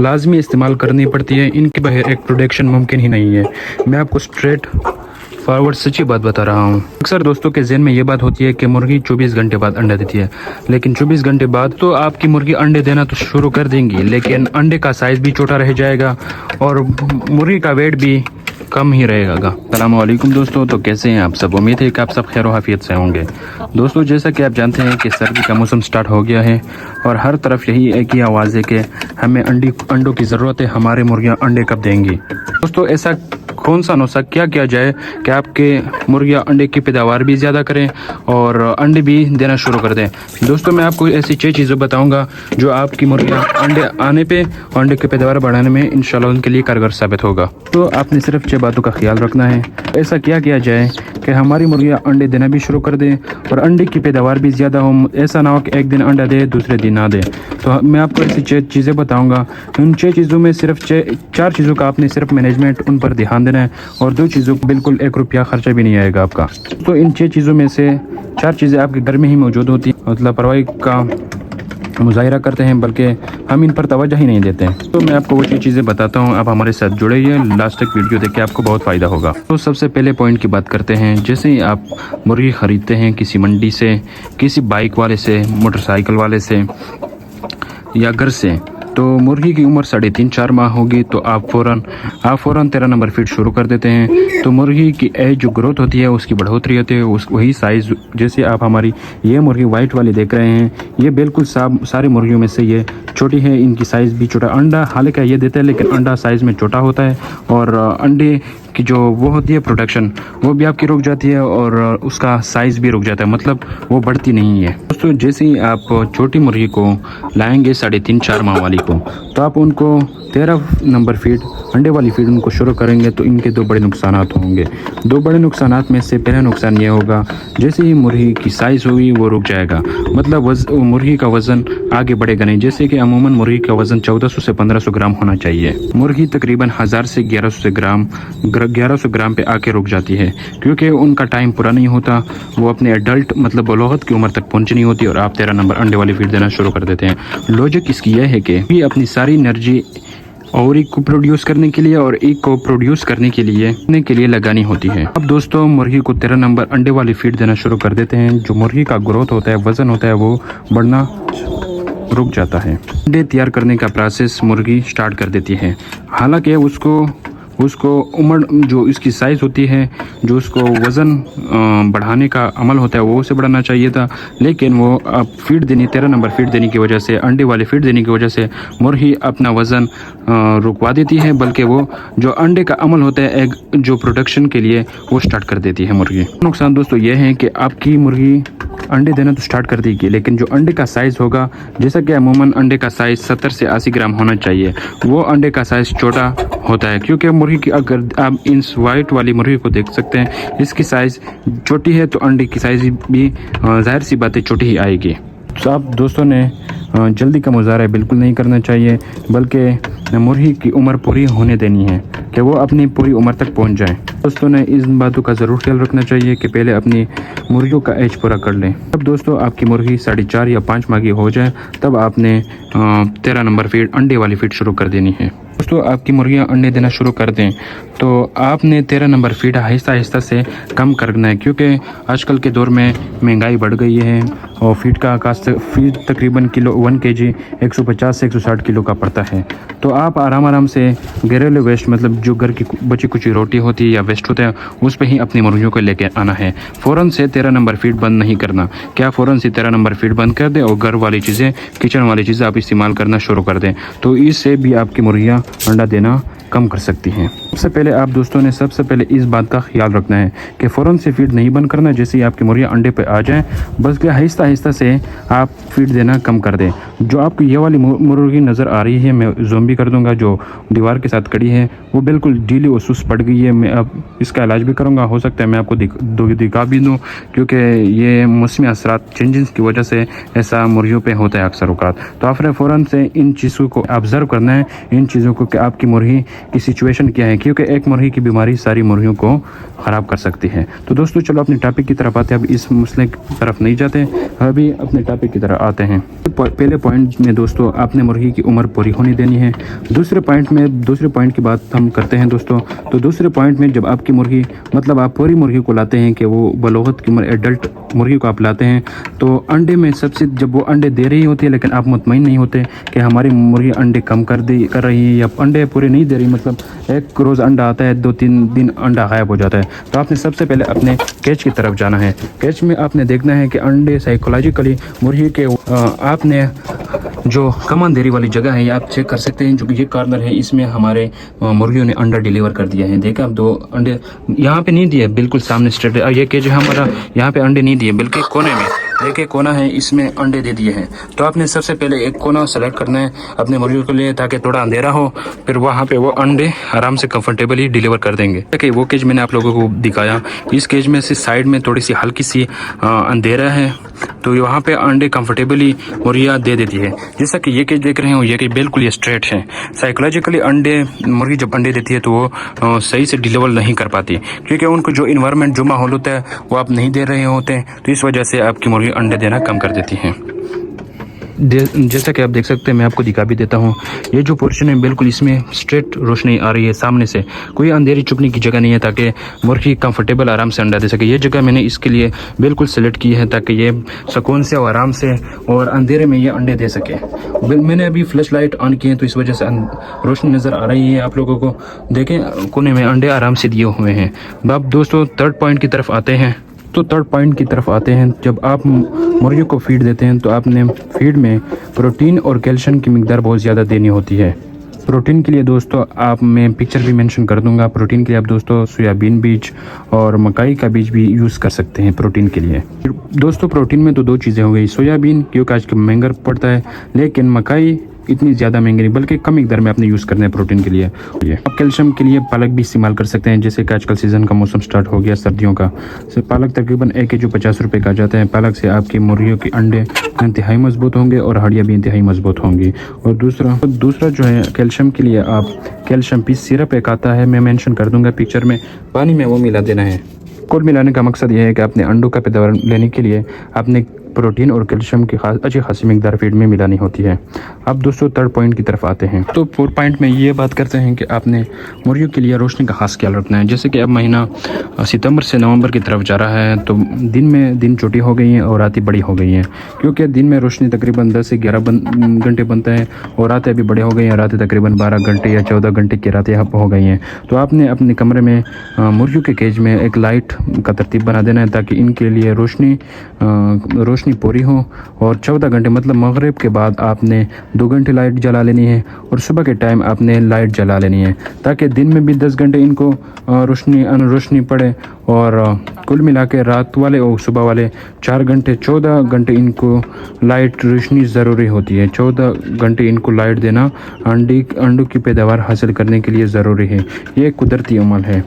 लाजमी इस्तेमाल करनी पड़ती है, इनके बगैर एक प्रोडक्शन मुमकिन ही नहीं है। मैं आपको स्ट्रेट फॉरवर्ड सच्ची बात बता रहा हूँ। अक्सर दोस्तों के जहन में ये बात होती है कि मुर्गी 24 घंटे बाद अंडा देती है, लेकिन 24 घंटे बाद तो आपकी मुर्गी अंडे देना तो शुरू कर देंगी, लेकिन अंडे का साइज़ भी छोटा रह जाएगा और मुर्गी का वेट भी कम ही रहेगा। अस्सलामुअलैकुम दोस्तों, तो कैसे हैं आप सब? उम्मीद है कि आप सब खैर वाफियत से होंगे। दोस्तों, जैसा कि आप जानते हैं कि सर्दी का मौसम स्टार्ट हो गया है और हर तरफ यही एक ही आवाज़ है कि हमें अंडों की ज़रूरत है, हमारे मुर्गियाँ अंडे कब देंगी। दोस्तों, ऐसा कौन सा नुस्खा क्या किया जाए कि आपके मुर्गियाँ अंडे की पैदावार भी ज़्यादा करें और अंडे भी देना शुरू कर दें। दोस्तों, मैं आपको ऐसी 6 चीज़ें बताऊंगा जो आपकी मुर्गियाँ अंडे आने पे और अंडे की पैदावार बढ़ाने में इंशाल्लाह उनके लिए कारगर साबित होगा। तो आपने सिर्फ 6 बातों का ख्याल रखना है। ऐसा क्या किया जाए कि हमारी मुर्गियाँ अंडे देना भी शुरू कर दें और अंडे की पैदावार भी ज़्यादा हो। ऐसा ना हो कि एक दिन अंडा दे दूसरे दिन ना दे। तो मैं आपको ऐसी 6 चीज़ें बताऊँगा। उन 6 चीज़ों में सिर्फ 4 चीज़ों का आपने सिर्फ मैनेजमेंट उन पर ध्यान देना है और 2 चीज़ों को बिल्कुल 1 रुपया खर्चा भी नहीं आएगा आपका। तो इन 6 चीज़ों में से 4 चीज़ें आपके घर में ही मौजूद होती हैं, मतलब लापरवाही का मुजाहिरा करते हैं, बल्कि हम इन पर तवज्जो ही नहीं देते हैं। तो मैं आपको वो चीज़ें बताता हूँ, आप हमारे साथ जुड़े रहिए, लास्ट तक वीडियो देख के आपको बहुत फ़ायदा होगा। तो सबसे पहले पॉइंट की बात करते हैं। जैसे ही आप मुर्गी ख़रीदते हैं किसी मंडी से, किसी बाइक वाले से, मोटरसाइकिल वाले से या घर से, तो मुर्गी की उम्र 3.5-4 माह होगी तो आप फ़ौरन 13 नंबर फीड शुरू कर देते हैं। तो मुर्गी की एज जो ग्रोथ होती है उसकी बढ़ोतरी होती है, वही साइज़। जैसे आप हमारी ये मुर्गी वाइट वाली देख रहे हैं, ये बिल्कुल सारी मुर्गियों में से ये छोटी है, इनकी साइज़ भी छोटा। अंडा हालांकि ये देता है लेकिन अंडा साइज़ में छोटा होता है और अंडे की जो वो होती है प्रोडक्शन वो भी आपकी रुक जाती है और उसका साइज़ भी रुक जाता है, मतलब वो बढ़ती नहीं है। दोस्तों, जैसे ही आप छोटी मुर्गी को लाएंगे 3.5-4 माह वाली को, तो आप उनको 13 नंबर फीड अंडे वाली फीड उनको शुरू करेंगे तो इनके 2 बड़े नुकसान होंगे। 2 बड़े नुकसान में से पहला नुकसान ये होगा, जैसे ही मुर्गी की साइज़ होगी वो रुक जाएगा, मतलब मुर्गी का वज़न आगे बढ़ेगा नहीं। जैसे कि अमूमन मुर्गी का वज़न 1400 से 1500 ग्राम होना चाहिए, मुर्गी तकरीबन 1000 से 1100 ग्राम पे आके रुक जाती है, क्योंकि उनका टाइम पूरा नहीं होता, वो अपने एडल्ट मतलब बलोगत की उम्र तक पहुँचनी होती है और आप 13 नंबर अंडे वाली फीड देना शुरू कर देते हैं। लॉजिक इसकी यह है कि ये अपनी सारी एनर्जी और एक को प्रोड्यूस करने के लिए और एक को प्रोड्यूस करने के लिए लगानी होती है। अब दोस्तों, मुर्गी को 13 नंबर अंडे वाली फीड देना शुरू कर देते हैं। जो मुर्गी का ग्रोथ होता है, वज़न होता है, वो बढ़ना रुक जाता है। अंडे तैयार करने का प्रोसेस मुर्गी स्टार्ट कर देती है। हालांकि उसको उम्र जो इसकी साइज़ होती है, जो उसको वज़न बढ़ाने का अमल होता है वो उसे बढ़ाना चाहिए था, लेकिन वो अब फीड देनी 13 नंबर फीड देने की वजह से, अंडे वाले फीड देने की वजह से मुर्गी अपना वज़न रुकवा देती है, बल्कि वो जो अंडे का अमल होता है एग जो प्रोडक्शन के लिए वो स्टार्ट कर देती है मुर्गी। नुकसान दोस्तों ये है कि आपकी मुर्गी अंडे देना तो स्टार्ट कर देगी, लेकिन जो अंडे का साइज़ होगा, जैसा कि अमूमन अंडे का साइज़ 70 से 80 ग्राम होना चाहिए, वो अंडे का साइज़ छोटा होता है। क्योंकि मुर्गी की, अगर आप इस वाइट वाली मुर्गी को देख सकते हैं, इसकी साइज़ छोटी है तो अंडे की साइज़ भी जाहिर सी बात है छोटी ही आएगी। तो आप दोस्तों ने जल्दी का मुजाहरा बिल्कुल नहीं करना चाहिए, बल्कि मुर्गी की उम्र पूरी होने देनी है कि वो अपनी पूरी उम्र तक पहुंच जाए। दोस्तों ने इन बातों का ज़रूर ख्याल रखना चाहिए कि पहले अपनी मुर्गियों का एज पूरा कर लें। अब दोस्तों, आपकी मुर्गी 4.5 या 5 माह की हो जाए तब आपने 13 नंबर फीड अंडे वाली फीड शुरू कर देनी है। दोस्तों, आपकी मुर्गियाँ अंडे देना शुरू कर दें तो आपने 13 नंबर फीड आहिस्ता से कम करना है, क्योंकि आजकल के दौर में महंगाई बढ़ गई है और फीड का कास्ट फीड तकरीबन किलो 1 kg 150 से 160 किलो का पड़ता है। तो आप आराम से घरेलू वेस्ट, मतलब जो घर की बची कुची रोटी होती है या वेस्ट होता है, उस पर ही अपनी मुर्गियों को लेकर आना है। फ़ौरन से 13 नंबर फीड बंद नहीं करना। क्या फ़ौरन से 13 नंबर फीड बंद कर दें और घर वाली चीज़ें, किचन वाली चीज़ें आप इस्तेमाल करना शुरू कर दें, तो इससे भी आपकी मुर्गियाँ अंडा देना कम कर सकती हैं। सबसे पहले आप दोस्तों ने इस बात का ख्याल रखना है कि फ़ौरन से फीड नहीं बंद करना। जैसे ही आपकी मुर्गियाँ अंडे पे आ जाएं, बस आहिस्ता से आप फीड देना कम कर दें। जो आपको ये वाली मुर्गी नज़र आ रही है, मैं ज़ूम भी कर दूंगा, जो दीवार के साथ खड़ी है, वो बिल्कुल ढीली और सुस्त पड़ गई है। मैं अब इसका इलाज भी करूँगा, हो सकता है मैं आपको दिखा भी दूँ, क्योंकि ये मौसमी असरात चेंजेस की वजह से ऐसा मुर्गियों पर होता है अक्सर औक़ात। तो आपने फ़ौरन से इन चीज़ों को ऑब्ज़र्व करना है, इन चीज़ों को कि आपकी मुर्गी की सिचुएशन क्या है, क्योंकि एक मुर्गी की बीमारी सारी मुर्गियों को ख़राब कर सकती है। तो दोस्तों चलो अपने टॉपिक की तरफ आते हैं। अब इस मसले की तरफ नहीं जाते, अभी अपने टॉपिक की तरफ आते हैं। पहले पॉइंट में दोस्तों आपने मुर्गी की उम्र पूरी होनी देनी है। दूसरे पॉइंट की बात हम करते हैं दोस्तों। तो दूसरे पॉइंट में जब आपकी मुर्गी मतलब आप पूरी मुर्गी को लाते हैं कि वो बलोगत की उम्र एडल्ट मुर्गी को आप लाते हैं, तो अंडे में सबसे जब वो अंडे दे रही होती है लेकिन आप मुतमईन नहीं होते कि हमारी मुर्गी अंडे कम कर रही है या अंडे पूरे नहीं दे रही, मतलब एक रोज़ अंडा आता है 2-3 दिन अंडा गायब हो जाता है, तो आपने सबसे पहले अपने कैच की तरफ जाना है। कैच में आपने देखना है कि अंडे साइकोलॉजिकली मुर्गी के आपने जो कम अंधेरी वाली जगह है ये आप चेक कर सकते हैं। जो कि ये कॉर्नर है, इसमें हमारे मुर्गियों ने अंडा डिलीवर कर दिया है। देखा आप 2 अंडे यहाँ पे नहीं दिए, बिल्कुल सामने स्ट्रेट है। ये केज है हमारा, यहाँ पे अंडे नहीं दिए, बल्कि कोने में देखिए कोना है, इसमें अंडे दे दिए हैं। तो आपने सबसे पहले एक कोना सेलेक्ट करना है अपने मुर्गियों के लिए ताकि थोड़ा अंधेरा हो, फिर वहाँ पे वो अंडे आराम से कंफर्टेबली डिलीवर कर देंगे। देखिए वो केज मैंने आप लोगों को दिखाया, इस केज में से साइड में थोड़ी सी हल्की सी अंधेरा है, तो वहाँ पे अंडे कंफर्टेबली मुर्गियाँ दे देती है। जैसा कि ये केज देख रहे हो, ये केज बिल्कुल ये स्ट्रेट है। साइकोलॉजिकली अंडे मुर्गी जब अंडे देती है तो वो सही से डिलीवर नहीं कर पाती, क्योंकि उनको जो इन्वायरमेंट जो माहौल होता है वो आप नहीं दे रहे होते, तो इस वजह से आपकी मुर्गी अंडे देना कम कर देती हैं। जैसा कि आप देख सकते हैं, मैं आपको दिखा भी देता हूँ। ये जो पोर्शन है बिल्कुल इसमें स्ट्रेट रोशनी आ रही है सामने से, कोई अंधेरी चुपने की जगह नहीं है ताकि मुर्गी कंफर्टेबल आराम से अंडा दे सके। ये जगह मैंने इसके लिए बिल्कुल सेलेक्ट की है ताकि ये सुकून से और आराम से और अंधेरे में ये अंडे दे सके। मैंने अभी फ्लैश लाइट ऑन की है तो इस वजह से रोशनी नज़र आ रही है आप लोगों को। देखें कोने में अंडे आराम से दिए हुए हैं। अब दोस्तों थर्ड पॉइंट की तरफ आते हैं। जब आप मुर्गियों को फीड देते हैं तो आपने फीड में प्रोटीन और कैल्शियम की मिकदार बहुत ज़्यादा देनी होती है। प्रोटीन के लिए दोस्तों मैं पिक्चर भी मेंशन कर दूंगा। प्रोटीन के लिए आप दोस्तों सोयाबीन बीज और मकई का बीज भी यूज़ कर सकते हैं प्रोटीन के लिए। दोस्तों प्रोटीन में तो 2 चीज़ें हो गई, सोयाबीन क्योंकि आज कल महंगा पड़ता है, लेकिन मकई इतनी ज़्यादा महंगी नहीं, बल्कि कम मिकदार में आपने यूज़ करना है प्रोटीन के लिए। आप कैल्शियम के लिए पालक भी इस्तेमाल कर सकते हैं, जैसे कि आजकल सीज़न का मौसम स्टार्ट हो गया सर्दियों का। पालक तकरीबन 1 केजी 50 रुपये का जाता है। पालक से आपकी मुर्गियों के अंडे इंतहाई मजबूत होंगे और हड्डियाँ भी इंतहाई मजबूत होंगी। और दूसरा जो है कैल्शियम के लिए आप कैल्शियम पीस सिरप एक आता है, मैं मेंशन कर दूंगा पिक्चर में, पानी में वो मिला देना है। कुल मिलाने का मकसद यह है कि अपने अंडों का पैदावार लेने के लिए आपने प्रोटीन और कैल्शियम की अच्छी खासी मिकदार फीड में मिलानी होती है। अब दोस्तों थर्ड पॉइंट की तरफ आते हैं। तो 4 पॉइंट में ये बात करते हैं कि आपने मुर्गियों के लिए रोशनी का खास ख्याल रखना है। जैसे कि अब महीना सितंबर से नवंबर की तरफ जा रहा है, तो दिन छोटी हो गई हैं और रातें बड़ी हो गई हैं, क्योंकि दिन में रोशनी तकरीबन 10 से 11 घंटे बनता है और रातें अभी बड़े हो गई हैं। रातें तकरीबन 12 घंटे या 14 घंटे की रातें हो गई हैं। तो आपने अपने कमरे में मुर्गियों के केज में एक लाइट का तरतीब बना देना है ताकि इनके लिए रोशनी पूरी हो। और 14 घंटे मतलब मगरिब के बाद आपने 2 घंटे लाइट जला लेनी है और सुबह के टाइम आपने लाइट जला लेनी है, ताकि दिन में भी 10 घंटे इनको रोशनी पड़े और कुल मिला के रात वाले और सुबह वाले 4 घंटे 14 घंटे इनको लाइट रोशनी ज़रूरी होती है। 14 घंटे इनको लाइट देना अंडों की पैदावार हासिल करने के लिए ज़रूरी है। ये एक कुदरती अमल है।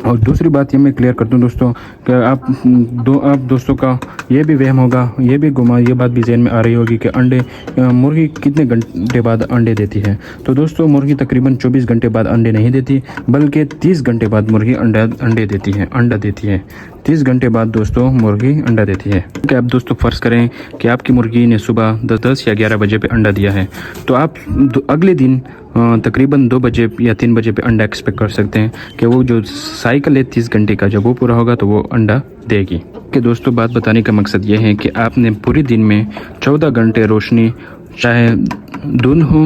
और दूसरी बात ये मैं क्लियर कर दूं दोस्तों कि आप दोस्तों का ये भी वहम होगा, ये भी ये बात भी जहन में आ रही होगी कि मुर्गी कितने घंटे बाद अंडे देती है। तो दोस्तों मुर्गी तकरीबन 24 घंटे बाद अंडे नहीं देती, बल्कि 30 घंटे बाद मुर्गी अंडा देती है। 30 घंटे बाद दोस्तों मुर्गी अंडा देती है। कि आप दोस्तों फ़र्ज़ करें कि आपकी मुर्गी ने सुबह 10 या 11 बजे पे अंडा दिया है, तो आप अगले दिन तकरीबन 2 बजे या 3 बजे पे अंडा एक्सपेक्ट कर सकते हैं कि वो जो साइकिल है 30 घंटे का, जब वो पूरा होगा तो वो अंडा देगी। कि दोस्तों बात बताने का मकसद ये है कि आपने पूरे दिन में 14 घंटे रोशनी, चाहे धुंध हो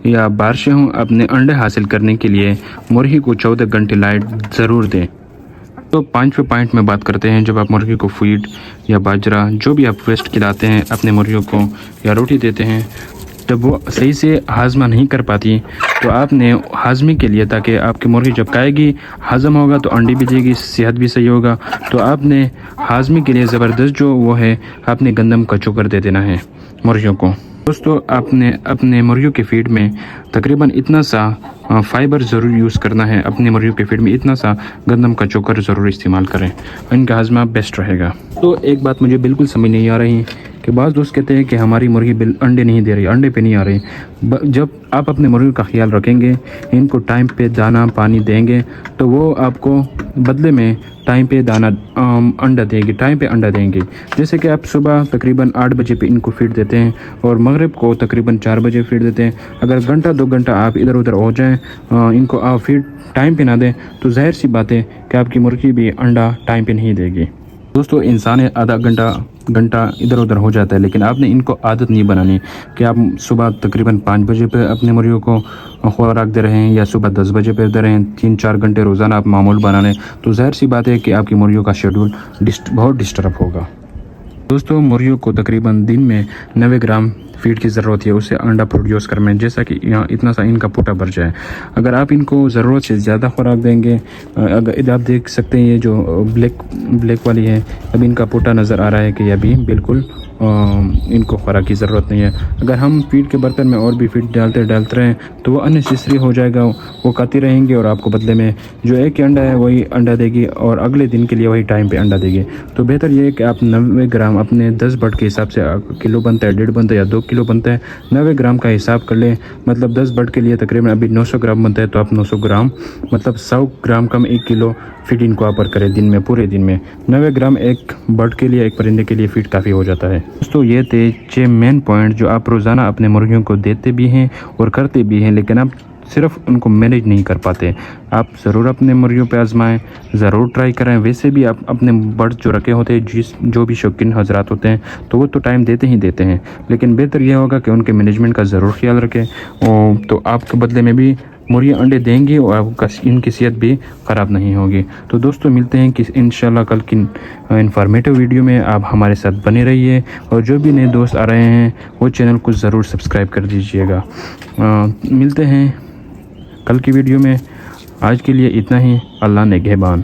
या बारिशें हों, अपने अंडे हासिल करने के लिए मुर्गी को 14 घंटे लाइट ज़रूर दें। तो 5वें पॉइंट में बात करते हैं, जब आप मुर्गी को फीड या बाजरा जो भी आप वेस्ट खिलाते हैं अपने मुर्गियों को या रोटी देते हैं, जब वो सही से हाजमा नहीं कर पाती, तो आपने हाजमे के लिए, ताकि आपकी मुर्गी जब खाएगी हजम होगा तो अंडे भी देगी, सेहत भी सही होगा, तो आपने हाजमे के लिए ज़बरदस्त जो वो है आपने गंदम का चोकर दे देना है मुर्गियों को। दोस्तों आपने अपने मुर्गियों के फीड में तकरीबन इतना सा फाइबर ज़रूर यूज़ करना है। अपने मुर्गियों के फीड में इतना सा गंदम का चोकर ज़रूर इस्तेमाल करें, इनका हाजमा बेस्ट रहेगा। तो एक बात मुझे बिल्कुल समझ नहीं आ रही कि बाज़ दोस्त कहते हैं कि हमारी मुर्गी बिल अंडे नहीं दे रही, अंडे पे नहीं आ रही। जब आप अपने मुर्गी का ख्याल रखेंगे, इनको टाइम पे दाना पानी देंगे, तो वो आपको बदले में टाइम पे दाना अंडा देंगे, टाइम पे अंडा देंगे। जैसे कि आप सुबह तकरीबन 8 बजे पे इनको फीड देते हैं और मगरिब को तकरीबन 4 बजे फीड देते हैं। अगर घंटा 2 घंटा आप इधर उधर हो जाएं, इनको आप फीड टाइम पे ना दें, तो जाहिर सी बात है कि आपकी मुर्गी भी अंडा टाइम पे नहीं देगी। दोस्तों, इंसान आधा घंटा इधर उधर हो जाता है, लेकिन आपने इनको आदत नहीं बनानी कि आप सुबह तकरीबन 5 बजे पे अपने मुर्गियों को खुराक दे रहे हैं या सुबह 10 बजे पे दे रहे हैं। 3-4 घंटे रोज़ाना आप मामूल बना रहे हैं, तो जाहिर सी बात है कि आपकी मुर्गियों का शेड्यूल बहुत डिस्टर्ब होगा। दोस्तों, मुर्गियों को तकरीबन दिन में 90 ग्राम फीड की ज़रूरत है उसे अंडा प्रोड्यूस करने में, जैसा कि यहाँ इतना सा इनका पोटा भर जाए। अगर आप इनको ज़रूरत से ज़्यादा खुराक देंगे, अगर इधर आप देख सकते हैं ये जो ब्लैक वाली है, अब इनका पोटा नज़र आ रहा है कि अभी बिल्कुल इनको खुराक की ज़रूरत नहीं है। अगर हम फीड के बर्तन में और भी फीड डालते रहें तो वो अननेसेसरी हो जाएगा, वो खाती रहेंगी और आपको बदले में जो एक अंडा है वही अंडा देगी और अगले दिन के लिए वही टाइम पे अंडा देगी। तो बेहतर ये है कि आप 90 ग्राम अपने 10 बर्ड के हिसाब से, किलो बनता है, 1.5 बनता है या 2 किलो बनता है, 90 ग्राम का हिसाब कर लें। मतलब 10 बर्ड के लिए तकरीबन अभी 900 ग्राम बनता है, तो आप 900 ग्राम मतलब 100 ग्राम कम 1 किलो फीड इनको ऑफर करें दिन में, पूरे दिन में। 90 ग्राम एक बर्ड के लिए, एक परिंदे के लिए फीड काफ़ी हो जाता है। दोस्तों, ये थे 6 मेन पॉइंट जो आप रोज़ाना अपने मुर्गियों को देते भी हैं और करते भी हैं, लेकिन आप सिर्फ उनको मैनेज नहीं कर पाते। आप ज़रूर अपने मुर्गियों पे आजमाएं, ज़रूर ट्राई करें। वैसे भी आप अपने बर्ड जो रखे होते हैं, जो भी शौकीन हजरात होते हैं, तो वो तो टाइम देते ही देते हैं, लेकिन बेहतर यह होगा कि उनके मैनेजमेंट का ज़रूर ख्याल रखें। तो आपके बदले में भी मुर्गियाँ अंडे देंगी और आपका इनकी सेहत भी ख़राब नहीं होगी। तो दोस्तों, मिलते हैं कि इंशाल्लाह कल की इन्फॉर्मेटिव वीडियो में। आप हमारे साथ बने रहिए और जो भी नए दोस्त आ रहे हैं वो चैनल को ज़रूर सब्सक्राइब कर दीजिएगा। मिलते हैं कल की वीडियो में। आज के लिए इतना ही। अल्लाह निगहबान।